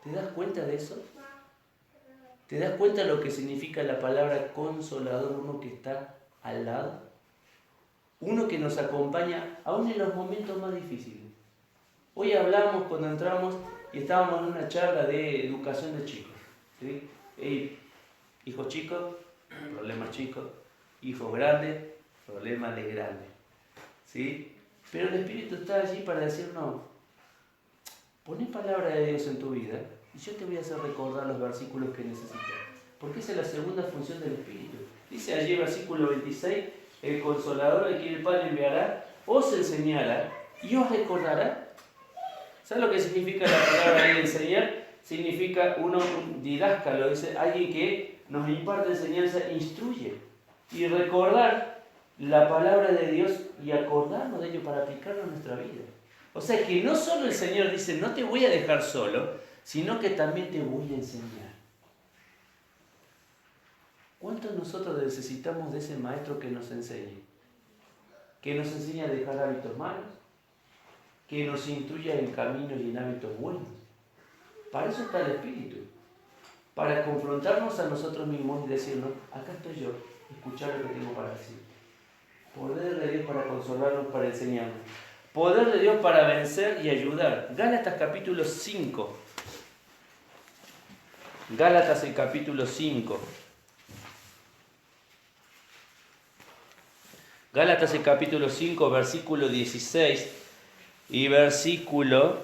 ¿Te das cuenta de eso? ¿Te das cuenta de lo que significa la palabra consolador? Uno que está al lado, uno que nos acompaña aún en los momentos más difíciles. Hoy hablamos cuando entramos y estábamos en una charla de educación de chicos, ¿sí? Hijos chicos, problemas chicos, hijos grandes, problemas de grandes, ¿sí? Pero el Espíritu está allí para decir, no, poné palabra de Dios en tu vida y yo te voy a hacer recordar los versículos que necesitas. Porque esa es la segunda función del Espíritu. Dice allí versículo 26, el Consolador al que el Padre enviará, os enseñará y os recordará. ¿Sabes lo que significa la palabra ahí enseñar? Significa un didáscalo, dice alguien que nos imparte enseñanza, instruye. Y recordar la palabra de Dios y acordarnos de ello para aplicarlo en nuestra vida. O sea que no solo el Señor dice, no te voy a dejar solo, sino que también te voy a enseñar. ¿Cuántos nosotros necesitamos de ese maestro que nos enseñe? Que nos enseñe a dejar hábitos malos, que nos instruya en caminos y en hábitos buenos. Para eso está el Espíritu. Para confrontarnos a nosotros mismos y decirnos, acá estoy yo, escuchar lo que tengo para decir. Poder de Dios para consolarnos, para enseñarnos. Poder de Dios para vencer y ayudar. Gálatas capítulo 5. Gálatas el capítulo 5. Gálatas el capítulo 5, versículo 16 y versículo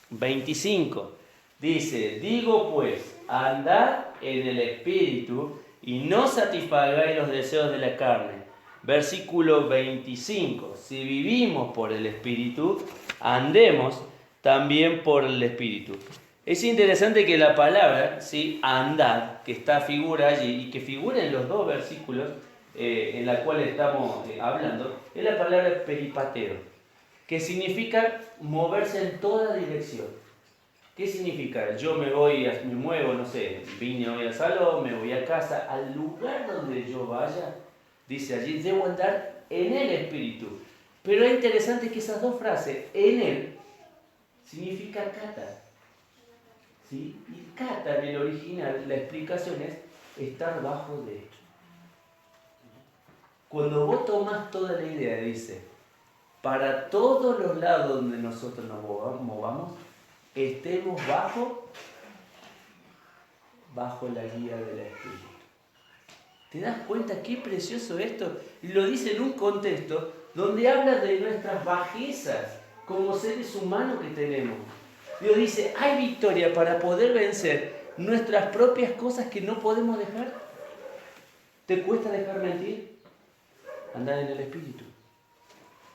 25. Dice, digo pues, andad en el Espíritu y no satisfagáis los deseos de la carne. Versículo 25. Si vivimos por el Espíritu, andemos también por el Espíritu. Es interesante que la palabra, ¿sí? Andad, que figura allí y que figura en los dos versículos en la cual estamos hablando, es la palabra peripatero, que significa moverse en toda dirección. ¿Qué significa? Yo me muevo, no sé, vine hoy al salón, me voy a casa, al lugar donde yo vaya, dice allí, debo andar en el Espíritu. Pero es interesante que esas dos frases, en él, significa cata. ¿Sí? Y cata en el original, la explicación es estar bajo de. Cuando vos tomas toda la idea, dice, para todos los lados donde nosotros nos movamos, estemos bajo la guía del Espíritu. ¿Te das cuenta qué precioso esto? Y lo dice en un contexto donde habla de nuestras bajezas como seres humanos que tenemos. Dios dice, hay victoria para poder vencer nuestras propias cosas que no podemos dejar. ¿Te cuesta dejar mentir? Andar en el Espíritu.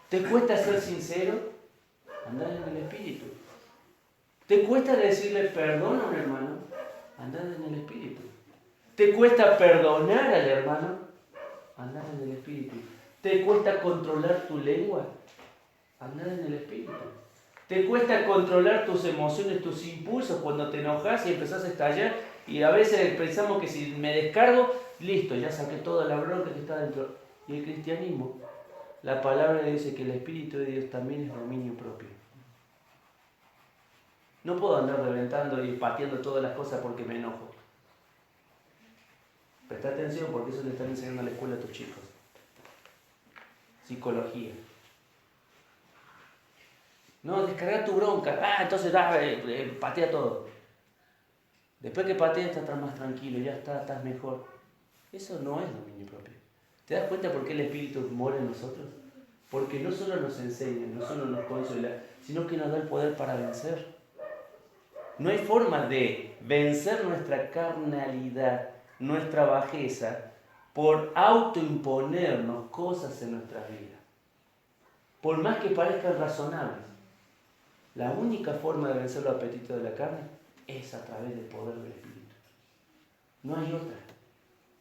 ¿Te cuesta ser sincero? Andar en el Espíritu. ¿Te cuesta decirle perdón a un hermano? Andar en el Espíritu. ¿Te cuesta perdonar al hermano? Andar en el Espíritu. ¿Te cuesta controlar tu lengua? Andar en el Espíritu. ¿Te cuesta controlar tus emociones, tus impulsos cuando te enojas y empezás a estallar? Y a veces pensamos que si me descargo, listo, ya saqué toda la bronca que está dentro. Y el cristianismo, la palabra dice que el Espíritu de Dios también es dominio propio. No puedo andar reventando y pateando todas las cosas porque me enojo. Presta atención porque eso le están enseñando a la escuela a tus chicos. Psicología. No, descarga tu bronca. Entonces patea todo. Después que pateas estás más tranquilo, ya estás mejor. Eso no es dominio propio. ¿Te das cuenta por qué el Espíritu mora en nosotros? Porque no solo nos enseña, no solo nos consuela, sino que nos da el poder para vencer. No hay forma de vencer nuestra carnalidad, nuestra bajeza, por autoimponernos cosas en nuestras vidas. Por más que parezcan razonables, la única forma de vencer los apetitos de la carne es a través del poder del Espíritu. No hay otra.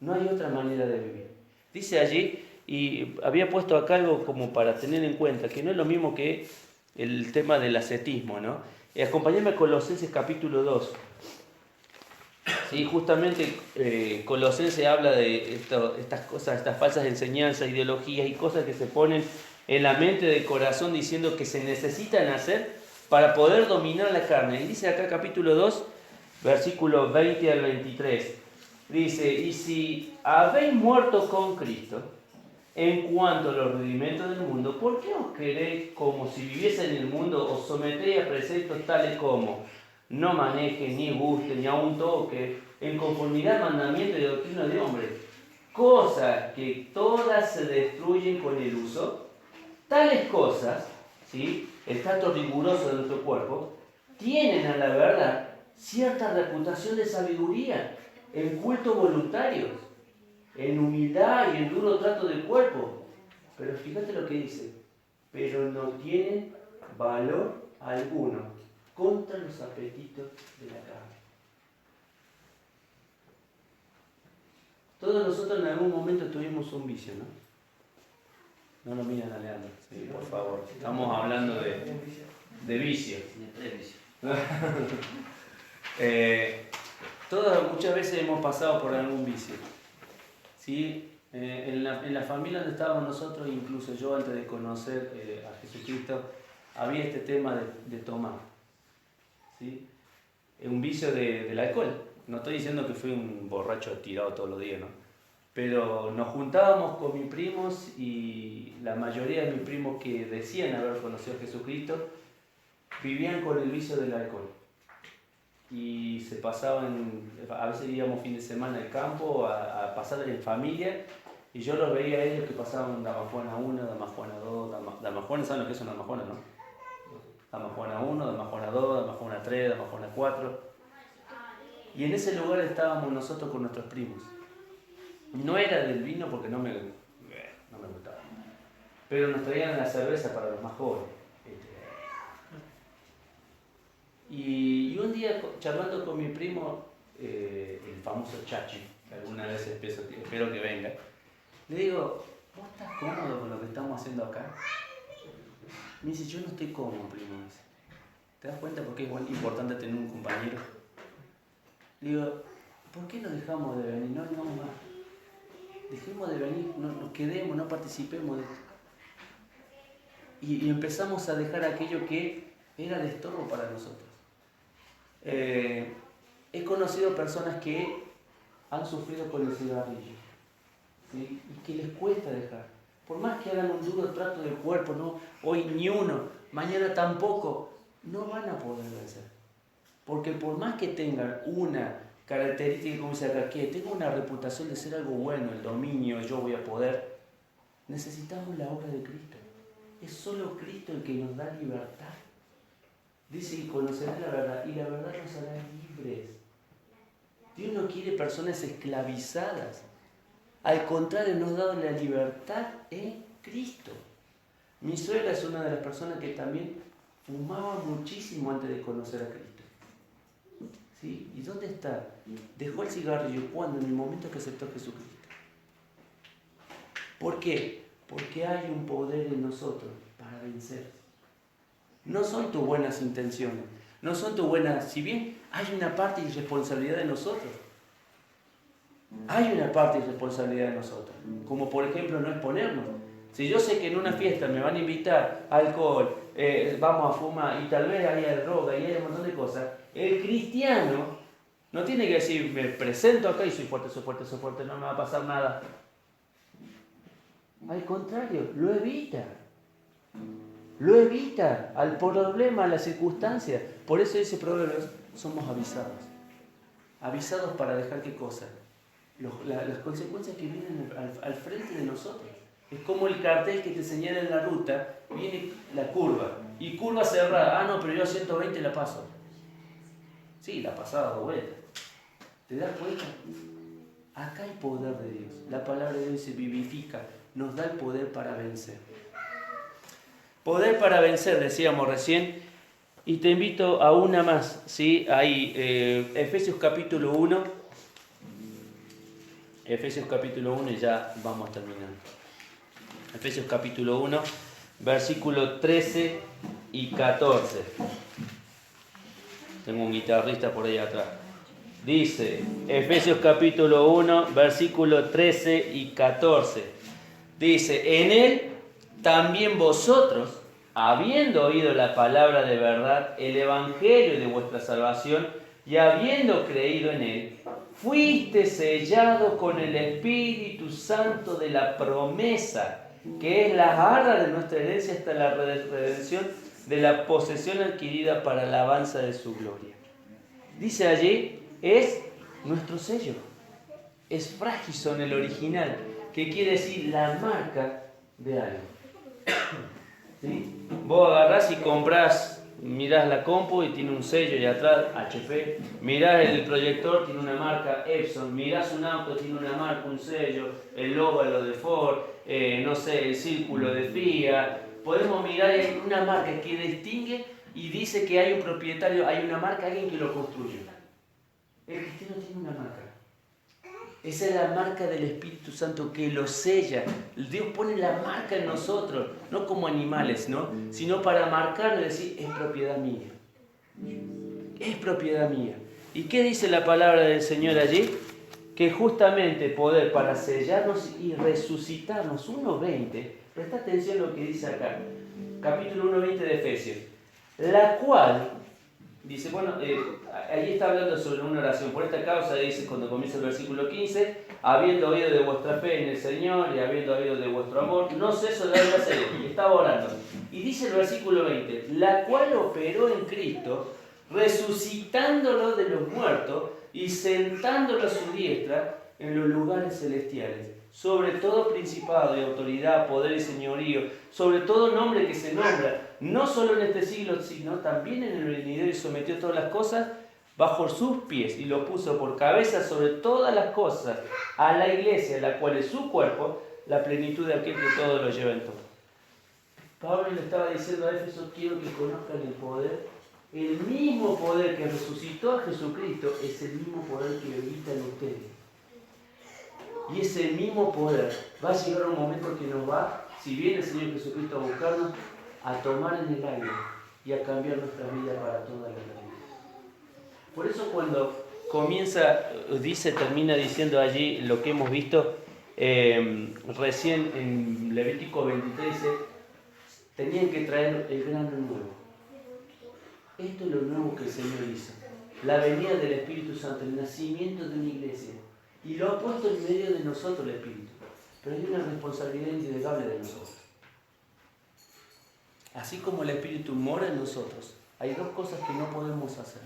No hay otra manera de vivir. Dice allí, y había puesto acá algo como para tener en cuenta, que no es lo mismo que el tema del ascetismo, ¿no? Acompáñenme a Colosenses capítulo 2. Sí, justamente Colosenses habla de estas cosas, estas falsas enseñanzas, ideologías y cosas que se ponen en la mente del corazón diciendo que se necesitan hacer para poder dominar la carne. Y dice acá capítulo 2, versículos 20 al 23. Dice, y si habéis muerto con Cristo, en cuanto a los rudimentos del mundo, ¿por qué os queréis como si viviese en el mundo? Os sometéis a preceptos tales como no manejes, ni guste, ni aun toque, en conformidad al mandamiento y doctrina de hombres, cosas que todas se destruyen con el uso. Tales cosas, ¿sí?, el trato riguroso de nuestro cuerpo, tienen a la verdad cierta reputación de sabiduría, en cultos voluntarios, en humildad y en duro trato del cuerpo. Pero fíjate lo que dice, pero no tienen valor alguno contra los apetitos de la carne. Todos nosotros en algún momento tuvimos un vicio, ¿no? No lo miran a Leandro, sí, por favor. Estamos hablando de vicio. Todos muchas veces hemos pasado por algún vicio. ¿Sí? En la familia donde estábamos nosotros, incluso yo antes de conocer a Jesucristo, había este tema de tomar. ¿Sí? Un vicio del alcohol. No estoy diciendo que fui un borracho tirado todos los días, ¿no? Pero nos juntábamos con mis primos y la mayoría de mis primos que decían haber conocido a Jesucristo vivían con el vicio del alcohol. Y se pasaban, a veces íbamos fin de semana al campo a pasar en familia y yo los veía a ellos que pasaban Dama Juana 1, Dama Juana 2, Dama Juana, ¿saben lo que es una Dama Juana, no? Dama Juana 1, Dama Juana 2, Dama Juana 3, Dama Juana 4. Y en ese lugar estábamos nosotros con nuestros primos. No era del vino porque no me gustaba, pero nos traían la cerveza para los más jóvenes. Y un día charlando con mi primo, el famoso Chachi, que alguna vez espero que venga, le digo, ¿vos estás cómodo con lo que estamos haciendo acá? Me dice, yo no estoy cómodo, primo. Dice, ¿te das cuenta por qué es importante tener un compañero? Le digo, ¿por qué no dejamos de venir? No más. Dejemos de venir, no nos quedemos, no participemos de esto. Y empezamos a dejar aquello que era de estorbo para nosotros. He conocido personas que han sufrido con el cigarrillo, ¿sí?, y que les cuesta dejar. Por más que hagan un duro trato del cuerpo, no, hoy ni uno, mañana tampoco, no van a poder vencer. Porque por más que tengan una característica, como dice acá, que tenga una reputación de ser algo bueno, el dominio, yo voy a poder, necesitamos la obra de Cristo. Es solo Cristo el que nos da libertad. Dice que conocerán la verdad y la verdad nos hará libres. Dios no quiere personas esclavizadas. Al contrario, nos ha dado la libertad en Cristo. Mi suegra es una de las personas que también fumaba muchísimo antes de conocer a Cristo. ¿Sí? ¿Y dónde está? Dejó el cigarrillo. ¿Cuándo? En el momento que aceptó a Jesucristo. ¿Por qué? Porque hay un poder en nosotros para vencer. No son tus buenas intenciones, no son tus buenas, si bien hay una parte de irresponsabilidad de nosotros, hay una parte de irresponsabilidad de nosotros, como por ejemplo no exponernos. Si yo sé que en una fiesta me van a invitar alcohol, vamos a fumar y tal vez haya droga y haya un montón de cosas, el cristiano no tiene que decir, me presento acá y soy fuerte, no me va a pasar nada. Al contrario, lo evita. Lo evita al problema, a la circunstancia. Por eso dice Proverbios, somos avisados. Avisados para dejar qué cosa. Las consecuencias que vienen al frente de nosotros. Es como el cartel que te señala en la ruta, viene la curva. Y curva cerrada. Ah, no, pero yo a 120 la paso. Sí, la pasada 2 vueltas. ¿Te das cuenta? Acá hay poder de Dios. La palabra de Dios se vivifica. Nos da el poder para vencer. Poder para vencer, decíamos recién. Y te invito a una más, ¿sí? Hay Efesios capítulo 1. Efesios capítulo 1 y ya vamos terminando. Efesios capítulo 1, versículo 13 y 14. Tengo un guitarrista por ahí atrás. Dice, Efesios capítulo 1, versículo 13 y 14. Dice, en él también vosotros, habiendo oído la palabra de verdad, el evangelio de vuestra salvación, y habiendo creído en él, fuiste sellado con el Espíritu Santo de la promesa, que es la arra de nuestra herencia hasta la redención de la posesión adquirida para la alabanza de su gloria. Dice allí, es nuestro sello. Es frágil en el original, que quiere decir la marca de algo. ¿Sí? Vos agarrás y comprás, mirás la compu y tiene un sello y atrás HP, mirás el proyector, tiene una marca Epson, mirás un auto, tiene una marca, un sello, el óvalo de Ford, no sé, el círculo de Fiat. Podemos mirar una marca que distingue y dice que hay un propietario, hay una marca, alguien que lo construyó. El cristiano tiene una marca. Esa es la marca del Espíritu Santo que lo sella. Dios pone la marca en nosotros, no como animales, ¿no? Sino para marcarlo y decir, es propiedad mía. Es propiedad mía. ¿Y qué dice la palabra del Señor allí? Que justamente poder para sellarnos y resucitarnos. 1.20, presta atención a lo que dice acá. Capítulo 1.20 de Efesios. La cual... Dice, bueno, ahí está hablando sobre una oración. Por esta causa dice, cuando comienza el versículo 15, habiendo oído de vuestra fe en el Señor y habiendo oído de vuestro amor, no ceso de hacer. Y estaba orando. Y dice el versículo 20, la cual operó en Cristo, resucitándolo de los muertos y sentándolo a su diestra en los lugares celestiales, sobre todo principado y autoridad, poder y señorío, sobre todo nombre que se nombra, no solo en este siglo, sino también en el venidero, y sometió todas las cosas bajo sus pies, y lo puso por cabeza sobre todas las cosas a la iglesia, la cual es su cuerpo, la plenitud de aquel que todo lo lleva en todo. Pablo le estaba diciendo a Éfeso, quiero que conozcan el poder, el mismo poder que resucitó a Jesucristo, es el mismo poder que habita en ustedes. Y ese mismo poder va a llegar un momento que nos va, si viene el Señor Jesucristo a buscarnos, a tomar en el aire y a cambiar nuestra vida para toda la eternidad. Por eso cuando termina diciendo allí lo que hemos visto recién en Levítico 23, dice, tenían que traer el grano nuevo. Esto es lo nuevo que el Señor hizo. La venida del Espíritu Santo, el nacimiento de una iglesia. Y lo ha puesto en medio de nosotros el Espíritu. Pero hay una responsabilidad indelegable de nosotros. Así como el Espíritu mora en nosotros, hay 2 cosas que no podemos hacer.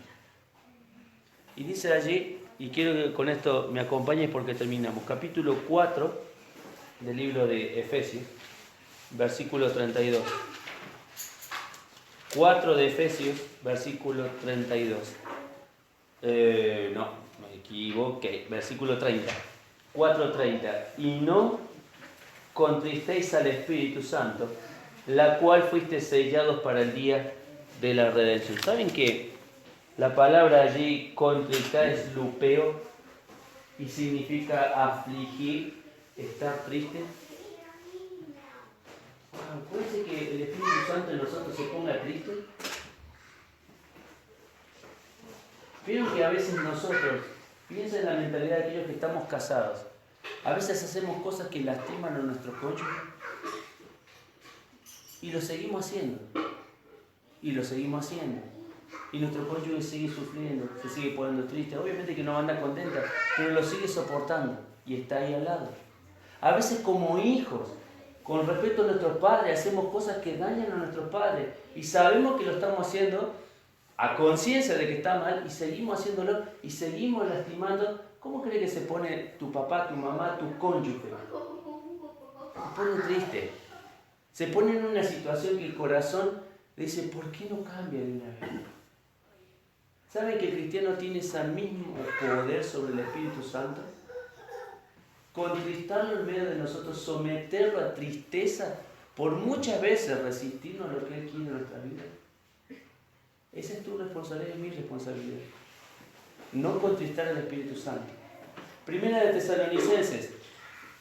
Y dice allí, y quiero que con esto me acompañes porque terminamos, capítulo 4 del libro de Efesios, versículo 32. 4 de Efesios, versículo 32. No, me equivoqué, versículo 30. 4:30. Y no contristéis al Espíritu Santo, la cual fuiste sellados para el día de la redención. ¿Saben que la palabra allí contristar es lupeo y significa afligir, estar triste? ¿Puede ser que el Espíritu Santo en nosotros se ponga triste? Vieron que a veces nosotros, piensa en la mentalidad de aquellos que estamos casados, a veces hacemos cosas que lastiman a nuestro cónyuge. Y lo seguimos haciendo. Y lo seguimos haciendo. Y nuestro cónyuge sigue sufriendo, se sigue poniendo triste. Obviamente que no anda contenta, pero lo sigue soportando y está ahí al lado. A veces como hijos, con respecto a nuestros padres, hacemos cosas que dañan a nuestros padres y sabemos que lo estamos haciendo a conciencia de que está mal y seguimos haciéndolo y seguimos lastimando. ¿Cómo crees que se pone tu papá, tu mamá, tu cónyuge? Se pone triste. Se pone en una situación que el corazón le dice, ¿por qué no cambia de una vez? ¿Saben que el cristiano tiene ese mismo poder sobre el Espíritu Santo? Contristarlo en medio de nosotros, someterlo a tristeza, por muchas veces resistirnos a lo que Él quiere en nuestra vida. Esa es tu responsabilidad y mi responsabilidad. No contristar al Espíritu Santo. Primera de Tesalonicenses,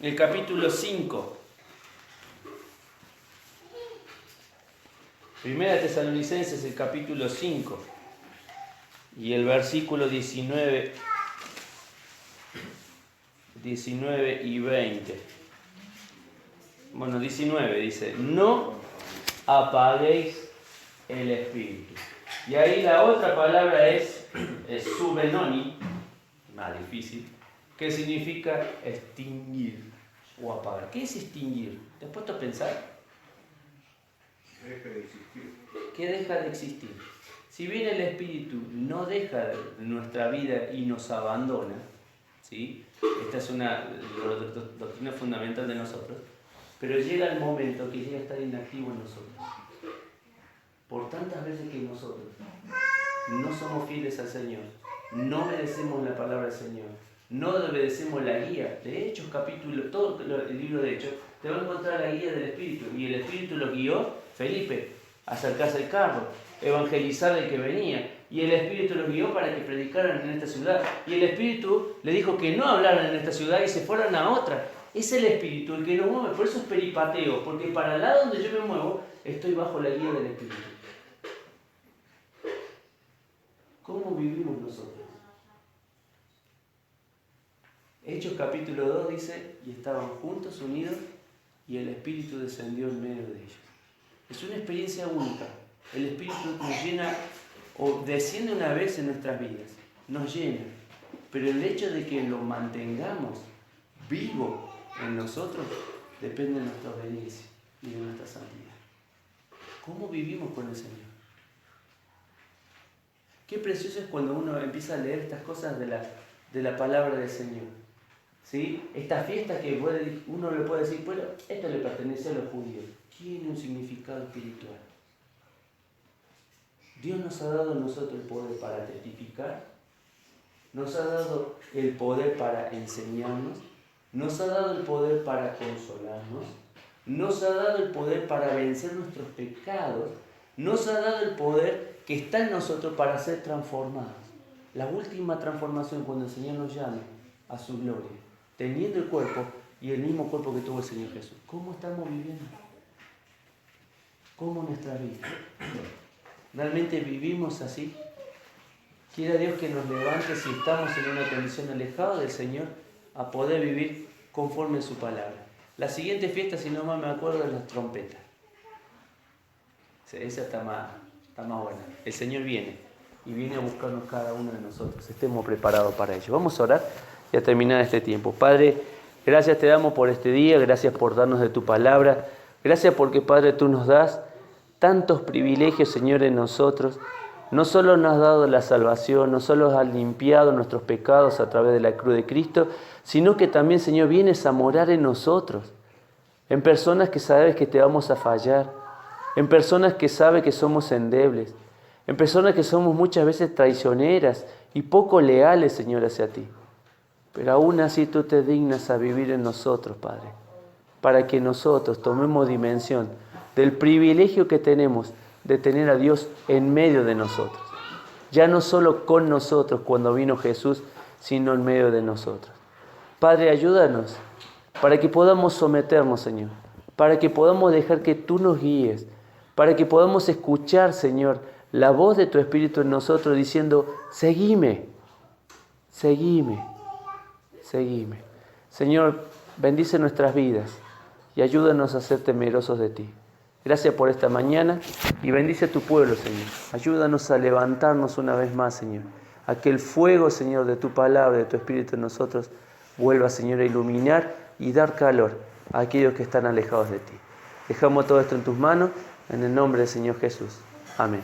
el capítulo 5. Primera de Tesalonicenses, el capítulo 5. Y el versículo 19 y 20. Bueno, 19 dice, no apaguéis el espíritu. Y ahí la otra palabra es subenoni, más difícil, que significa extinguir o apagar. ¿Qué es extinguir? ¿Te has puesto a pensar? Que deja de existir. ¿Qué deja de existir? Si bien el Espíritu no deja de nuestra vida y nos abandona, ¿sí? Esta es una doctrina fundamental de nosotros, pero llega el momento que llega a estar inactivo en nosotros. Por tantas veces que nosotros no somos fieles al Señor, no obedecemos la palabra del Señor, no obedecemos la guía. De Hechos, todo el libro de Hechos, te va a encontrar la guía del Espíritu. Y el Espíritu lo guió Felipe a acercarse al carro, evangelizar al que venía. Y el Espíritu los guió para que predicaran en esta ciudad. Y el Espíritu le dijo que no hablaran en esta ciudad y se fueran a otra. Es el Espíritu el que nos mueve. Por eso es peripateo, porque para el lado donde yo me muevo, estoy bajo la guía del Espíritu. ¿Cómo vivimos nosotros? Hechos capítulo 2 dice, y estaban juntos, unidos, y el Espíritu descendió en medio de ellos. Es una experiencia única. El Espíritu nos llena, o desciende una vez en nuestras vidas, nos llena. Pero el hecho de que lo mantengamos vivo en nosotros depende de nuestra obediencia y de nuestra santidad. ¿Cómo vivimos con el Señor? Qué precioso es cuando uno empieza a leer estas cosas de la palabra del Señor. ¿Sí? Esta fiesta que uno le puede decir, bueno, esto le pertenece a los judíos. Tiene un significado espiritual. Dios nos ha dado a nosotros el poder para testificar, nos ha dado el poder para enseñarnos, nos ha dado el poder para consolarnos, nos ha dado el poder para vencer nuestros pecados, nos ha dado el poder que está en nosotros para ser transformados. La última transformación cuando el Señor nos llame a su gloria, teniendo el cuerpo y el mismo cuerpo que tuvo el Señor Jesús. ¿Cómo estamos viviendo? ¿Cómo nuestra vida? ¿Realmente vivimos así? Quiera Dios que nos levante si estamos en una condición alejada del Señor a poder vivir conforme a su palabra. La siguiente fiesta, si no más me acuerdo, es las trompetas. Esa está más buena. El Señor viene y viene a buscarnos cada uno de nosotros. Estemos preparados para ello. Vamos a orar y a terminar este tiempo. Padre, gracias te damos por este día, gracias por darnos de tu palabra. Gracias porque, Padre, tú nos das tantos privilegios, Señor, en nosotros. No solo nos has dado la salvación, no solo has limpiado nuestros pecados a través de la cruz de Cristo, sino que también, Señor, vienes a morar en nosotros, en personas que sabes que te vamos a fallar, en personas que sabes que somos endebles, en personas que somos muchas veces traicioneras y poco leales, Señor, hacia ti. Pero aún así tú te dignas a vivir en nosotros, Padre, para que nosotros tomemos dimensión del privilegio que tenemos de tener a Dios en medio de nosotros. Ya no solo con nosotros cuando vino Jesús, sino en medio de nosotros. Padre, ayúdanos para que podamos someternos, Señor, para que podamos dejar que tú nos guíes, para que podamos escuchar, Señor, la voz de tu Espíritu en nosotros diciendo, seguime, seguime, seguime. Señor, bendice nuestras vidas y ayúdanos a ser temerosos de ti. Gracias por esta mañana y bendice a tu pueblo, Señor. Ayúdanos a levantarnos una vez más, Señor. A que el fuego, Señor, de tu palabra, de tu Espíritu en nosotros, vuelva, Señor, a iluminar y dar calor a aquellos que están alejados de ti. Dejamos todo esto en tus manos, en el nombre del Señor Jesús. Amén.